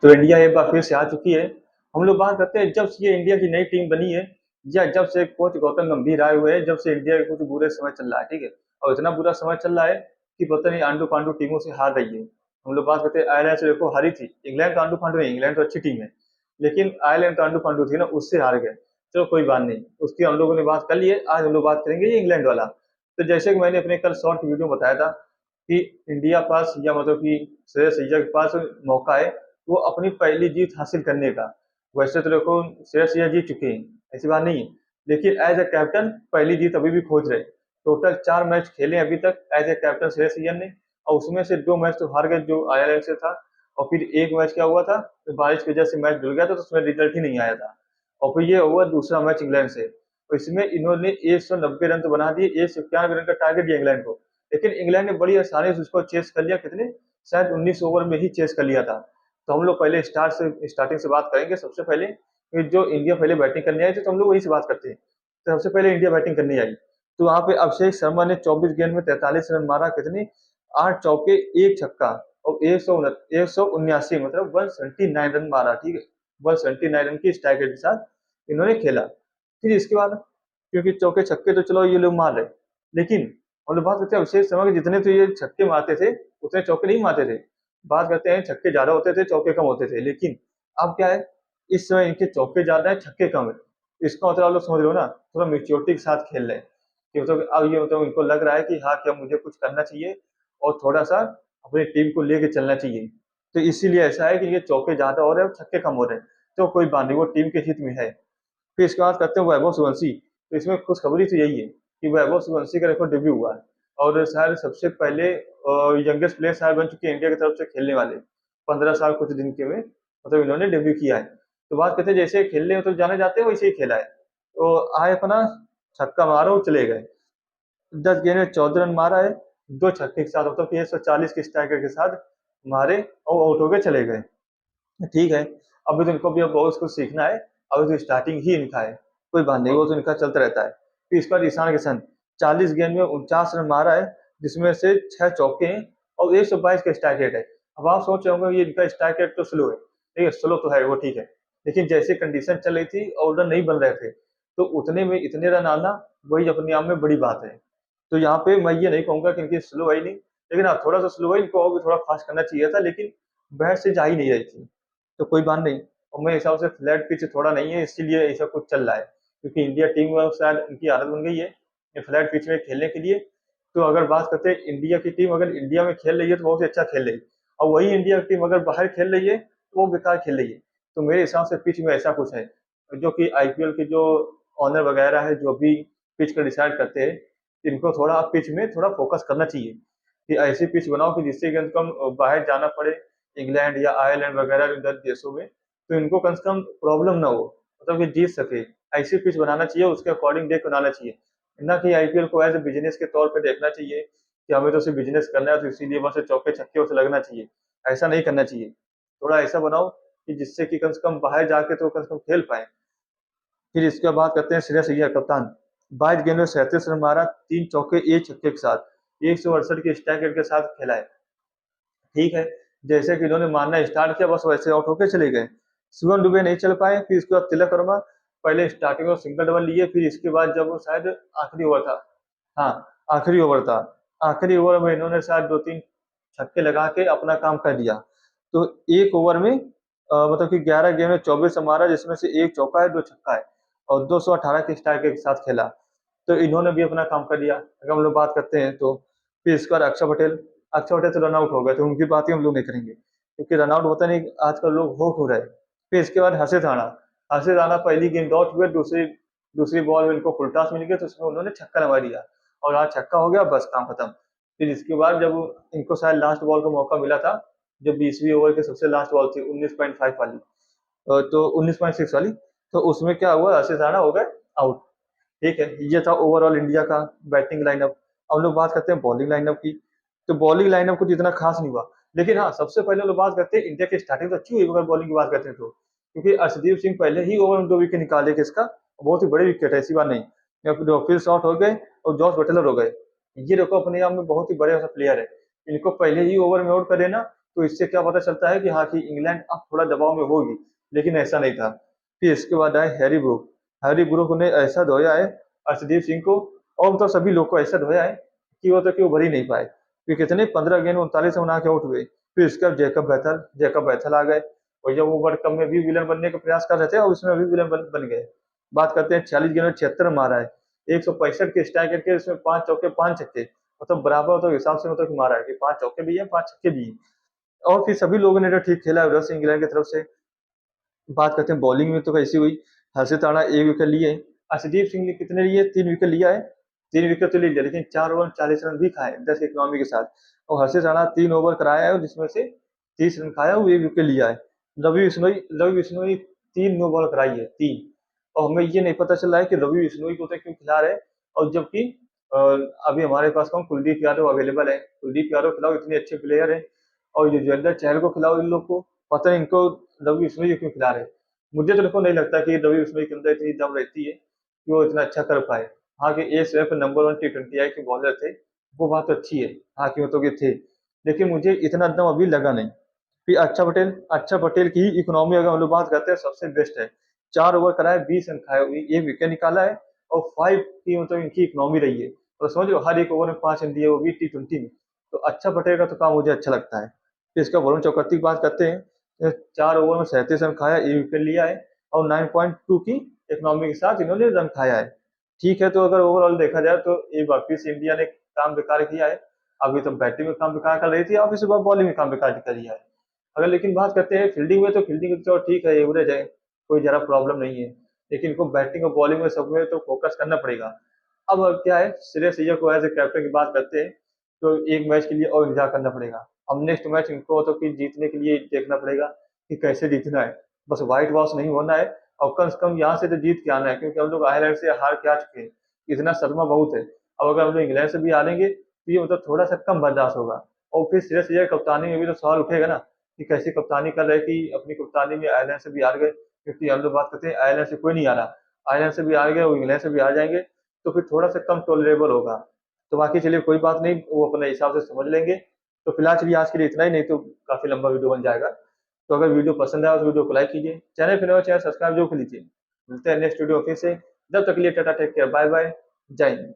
तो इंडिया एक बार फिर से आ चुकी है। हम लोग बात करते हैं जब से ये इंडिया की नई टीम बनी है, या जब से कोच गौतम गंभीर आए हुए हैं, जब से इंडिया का कुछ बुरे समय चल रहा है, ठीक है। और इतना बुरा समय चल रहा है कि पता नहीं आंडू पांडू टीमों से हार रही है। हम लोग बात करते हैं आयरलैंड से, देखो हारी थी। इंग्लैंड का आंडू पांडू नहीं, इंग्लैंड तो अच्छी टीम है, लेकिन आयरलैंड का आंडू पांडू थी ना, उससे हार गए। चलो कोई बात नहीं, उसकी हम लोगों ने बात कर ली है। आज हम लोग बात करेंगे ये इंग्लैंड वाला। तो जैसे कि मैंने अपने कल शॉर्ट वीडियो में बताया था कि इंडिया पास, या मतलब कि श्रेयस अय्यर के पास मौका है वो अपनी पहली जीत हासिल करने का। वैसे तो देखो श्रेयस अय्यर जीत चुके हैं, ऐसी बात नहीं है, लेकिन एज ए कैप्टन पहली जीत अभी भी खोज रहे। टोटल 4 मैच खेले अभी तक as a captain Shreyas Iyer ने, और उसमें से 2 मैच तो हार गए जो आयरलैंड से था। और फिर एक मैच क्या हुआ था, तो बारिश की वजह से मैच डुल गया था, तो उसमें रिजल्ट ही नहीं आया था। और फिर ये हुआ दूसरा मैच इंग्लैंड से, तो इसमें इन्होंने 190 रन तो बना दिए, 191 रन का टारगेट दिया इंग्लैंड को। लेकिन इंग्लैंड ने बड़ी आसानी से उसको चेस कर लिया, कितने, शायद 19 ओवर में ही चेस कर लिया था। तो हम लोग पहले स्टार्टिंग से बात करेंगे। सबसे पहले कि जो इंडिया पहले बैटिंग करने आई थी, तो हम लोग वही से बात करते हैं। तो सबसे पहले इंडिया बैटिंग करने आई, तो वहां पे अभिषेक शर्मा ने 24 गेंद में 43 रन मारा, कितने, 8 चौके, एक छक्का, और 179 मतलब 179 रन मारा, ठीक है। 179 रन की स्ट्राइक रेट के साथ इन्होंने खेला। फिर इसके बाद, क्योंकि चौके छक्के तो चलो ये लोग मार रहे, लेकिन हम लोग बात करते हैं अभिषेक शर्मा के, जितने तो ये छक्के मारते थे उतने चौके नहीं मारते थे। बात करते हैं छक्के ज्यादा होते थे चौके कम होते थे, लेकिन अब क्या है, इस समय इनके चौके ज्यादा है छक्के कम है। इसका मतलब आप लोग समझ रहे हो ना, थोड़ा मेच्योरिटी के साथ खेल रहे हैं कि मतलब अब ये मतलब इनको लग रहा है कि हाँ क्या मुझे कुछ करना चाहिए, और थोड़ा सा अपनी टीम को लेके चलना चाहिए। तो इसीलिए ऐसा है कि ये चौके ज्यादा हो रहे हैं और छक्के कम हो रहे हैं। तो कोई बात नहीं, वो टीम के हित में है। फिर इसके बाद करते हैं वैभव सूर्यवंशी। तो इसमें खुशखबरी तो यही है कि वैभव सूर्यवंशी का देखो डेब्यू हुआ है, और शायद सबसे पहले यंगेस्ट प्लेयर शायद बन चुके हैं इंडिया की तरफ से खेलने वाले, 15 साल कुछ दिन के में मतलब इन्होंने डेब्यू किया है। तो बात करते हैं जैसे खेलने मतलब जाने जाते हैं वैसे ही खेला है। तो आए अपना, छक्का मारो चले गए, 10 गेंद में 14 रन मारा है, 2 छक्के के साथ, मतलब कि 140 के स्ट्राइक रेट के साथ मारे, और आउट होके चले गए। ठीक है, अभी तो इनको भी अब बहुत कुछ सीखना है। अभी तो स्टार्टिंग ही इनका है, कोई बात नहीं, वो तो इनका चलता रहता है। फिर इस पर ईशान किशन, 40 गेंद में 49 रन मारा है, जिसमें से 6 चौके हैं, और 122 का स्ट्राइक रेट है। अब आप सोच रहे होंगे ये इनका स्ट्राइक रेट तो स्लो है, ठीक है, स्लो तो है वो, ठीक है, लेकिन जैसे कंडीशन चल रही थी और रन नहीं बन रहे थे, तो उतने में इतने रन आना वही अपने आप में बड़ी बात है। तो यहाँ पे मैं ये नहीं कहूंगा कि इनकी स्लो है ही नहीं, लेकिन हाँ थोड़ा सा स्लो है, इनको और भी थोड़ा फास्ट करना चाहिए था, लेकिन बैट से जा ही नहीं रही थी। तो कोई बात नहीं, और मेरे हिसाब से फ्लैट पिच थोड़ा नहीं है, इसीलिए ऐसा कुछ चल रहा है, क्योंकि इंडिया टीम में शायद इनकी आदत बन गई है ये फ्लैट पिच में खेलने के लिए। तो अगर बात करते हैं इंडिया की टीम अगर इंडिया में खेल रही है तो बहुत ही अच्छा खेल रही है, और वही इंडिया की टीम अगर बाहर खेल रही है तो वो बेकार खेल रही है। तो मेरे हिसाब से पिच में ऐसा कुछ है, जो कि आईपीएल के जो ऑनर वगैरह है जो भी पिच का डिसाइड करते हैं, इनको थोड़ा पिच में थोड़ा फोकस करना चाहिए कि ऐसी पिच बनाओ कि जिससे कि इनको बाहर जाना पड़े, इंग्लैंड या आयरलैंड वगैरह इधर देशों में, तो इनको कम से कम प्रॉब्लम ना हो, मतलब कि जीत सके। ऐसी पिच बनाना चाहिए, उसके अकॉर्डिंग देख बनाना चाहिए, ना कि आईपीएल को एज ए बिजनेस के तौर पे देखना चाहिए कि हमें तो सिर्फ बिजनेस करना है, तो इसीलिए बस चौके छक्के उसे लगना चाहिए। ऐसा नहीं करना चाहिए, थोड़ा ऐसा बनाओ कि जिससे कि कम से कम बाहर जाके तो कम से कम खेल पाए। फिर इसके बाद करते हैं श्रेयस अय्यर कप्तान, 22 गेंद में 37 रन मारा, 3 चौके, एक छक्के के साथ 168 के स्ट्राइक रेट के साथ खेला है। ठीक है, जैसे कि इन्होंने मारना स्टार्ट किया बस वैसे आउट होके चले गए। शिवम दुबे नहीं चल पाए, फिर इसके बाद तिलक वर्मा पहले स्टार्टिंग में सिंगल डबल लिए, फिर इसके बाद जब वो शायद आखिरी ओवर था, हाँ आखिरी ओवर था, आखिरी ओवर में इन्होंने शायद 2-3 छक्के लगा के अपना काम कर दिया। तो एक ओवर में मतलब कि 11 गेंद में 24 मारा, जिसमें से एक चौका है, 2 छक्का है, और 218 के स्ट्राइक के साथ खेला। तो इन्होंने भी अपना काम कर दिया। अगर हम लोग बात करते हैं तो फिर इसके बाद अक्षर पटेल तो रन आउट हो गए, तो उनकी बात ही हम लोग नहीं करेंगे, क्योंकि रन आउट होता नहीं, आजकल लोग हो रहे। फिर इसके बाद हर्षित राणा पहली गेंद आउट हुए, दूसरी दूसरी बॉल में इनको फुल टॉस मिल गया, तो उसमें उन्होंने छक्का लगा दिया, और आज छक्का हो गया, बस काम खत्म। फिर इसके बाद जब इनको शायद लास्ट बॉल का मौका मिला था, जो 20वीं ओवर की सबसे लास्ट बॉल थी 19.5 वाली, तो 19.6 वाली, तो उसमें क्या हुआ, हर्षित राणा हो गए आउट। ठीक है, ये था ओवरऑल इंडिया का बैटिंग लाइनअप। अब लोग बात करते हैं बॉलिंग लाइनअप की। तो बॉलिंग लाइनअप कुछ इतना खास नहीं हुआ, लेकिन हाँ सबसे पहले लोग बात करते हैं इंडिया की स्टार्टिंग तो अच्छी हुई अगर बॉलिंग की बात करते हैं तो, क्योंकि अर्शदीप सिंह पहले ही ओवर में 2 विकेट निकाले, किसका, बहुत ही बड़े विकेट है, ऐसी बात नहीं। या फिर फिल शॉट हो गए और जॉस बटलर हो गए, ये देखो अपने आप में बहुत ही बड़े प्लेयर है, इनको पहले ही ओवर में आउट कर देना, तो इससे क्या पता चलता है कि हाँ कि इंग्लैंड अब थोड़ा दबाव में होगी, लेकिन ऐसा नहीं था। फिर इसके बाद आए हैरी ब्रूक। हैरी ब्रूक ने ऐसा धोया है अर्शदीप सिंह को, और मतलब सभी लोग को ऐसा धोया है कि वो तो कि उभर ही नहीं पाए। फिर कितने 15 गेंद 39 रन बना के आउट हुए। फिर इसके बाद जैकब बैथल आ गए, और जब वो वर्ल्ड कप में भी विलन बनने का प्रयास कर रहे थे और उसमें भी विलन बन गए। बात करते हैं 46 गेंद में 76 मारा है, 165 के स्ट्राइक करके इसमें 5 चौके 5 छक्के, मतलब बराबर तो हिसाब से मतलब कि मारा है कि 5 चौके भी है 5 छक्के भी हैं। और फिर सभी लोगों ने जो ठीक खेला है उधर से इंग्लैंड की तरफ से। बात करते हैं बॉलिंग में तो कैसी हुई। हर्षित राणा 1 विकेट लिए, अर्शदीप सिंह ने कितने लिए, 3 विकेट लिया है। 3 विकेट तो ले लिया, लेकिन 4 ओवर 40 रन भी खाए 10 इकोनॉमी के साथ। और हर्षित राणा 3 ओवर कराया है, जिसमें से 30 रन खाया, वो 1 विकेट लिया है। रवि बिश्नोई 3 नो बॉल कराई है, 3। और हमें ये नहीं पता चल रहा है कि रवि बिश्नोई को तो क्यों खिला रहे हैं, और जबकि अ, अभी हमारे पास कौन, कुलदीप यादव अवेलेबल है। कुलदीप यादव खिलाओ, इतने अच्छे प्लेयर है। और ये युजवेंद्र चहल को खिलाओ इन लोग को, पता नहीं इनको रवि बिश्नोई को क्यों खिला रहे हैं। मुझे तो देखो नहीं लगता कि रवि बिश्नोई के अंदर इतनी दम रहती है कि वो इतना अच्छा कर पाए। हाँ कि ए सिर्फ नंबर 1 T20I के बॉलर थे, वो बात तो अच्छी है। हाँ कि मतलब ये थे, लेकिन मुझे इतना दम अभी लगा नहीं। फिर अच्छा पटेल की इकोनॉमी अगर हम लोग बात करते हैं, सबसे बेस्ट है। 4 ओवर कराए, 20 रन खाए हुए, 1 विकेट निकाला है। और 5 की मतलब इनकी इकोनॉमी रही है। और समझ लो हर एक ओवर में 5 रन दिए, वो भी T20 में। तो अच्छा पटेल का तो काम मुझे अच्छा लगता है। फिर इसका वरुण चक्रवर्ती की बात करते हैं, तो 4 ओवर में 37 रन खाया, 1 विकेट लिया है। और 9.2 की इकोनॉमी के साथ इन्होंने रन खाया है। ठीक है, तो अगर ओवरऑल देखा जाए तो एक बार फिर से इंडिया ने काम बेकार किया है। अभी तो बैटिंग में काम बेकार कर रही थी, और फिर सुबह बॉलिंग में काम बेकार कर दिया है। अगर लेकिन बात करते हैं फील्डिंग में, तो फील्डिंग तो ठीक है, एवरेज है, कोई ज़्यादा प्रॉब्लम नहीं है। लेकिन इनको बैटिंग और बॉलिंग में सब में तो फोकस करना पड़ेगा। अब क्या है, श्रेयस अय्यर को एज ए कैप्टन की बात करते हैं, तो एक मैच के लिए और इंतजार करना पड़ेगा। अब नेक्स्ट मैच इनको तो कि जीतने के लिए देखना पड़ेगा कि कैसे जीतना है। बस व्हाइट वॉश नहीं होना है, और कम से कम यहाँ से तो जीत के आना है, क्योंकि हम लोग आयरलैंड से हार के आ चुके हैं। इतना सदमा बहुत है। अब अगर हम लोग इंग्लैंड से भी हारेंगे तो ये मतलब थोड़ा सा कम बर्दाश्त होगा। और फिर श्रेयस अय्यर कप्तानी में भी तो सवाल उठेगा ना, कि कैसी कप्तानी कर रहे, कि अपनी कप्तानी में आयरलैंड से भी हार गए। क्योंकि हम लोग बात करते हैं आयरलैंड से कोई नहीं हारा, आयरलैंड से भी हार गए और इंग्लैंड से भी हार जाएंगे, तो फिर थोड़ा सा कम टॉलरेबल होगा। तो बाकी चलिए कोई बात नहीं, वो अपने हिसाब से समझ लेंगे। तो फिलहाल चलिए आज के लिए इतना ही, नहीं तो काफी लंबा वीडियो बन जाएगा। तो अगर वीडियो पसंद आया तो वीडियो को लाइक कीजिए, चैनल पर नए हो चैनल सब्सक्राइब जरूर कर लीजिए। मिलते हैं नेक्स्ट वीडियो फिर से, जब तक के लिए tata, take care, bye bye, Jai Hind.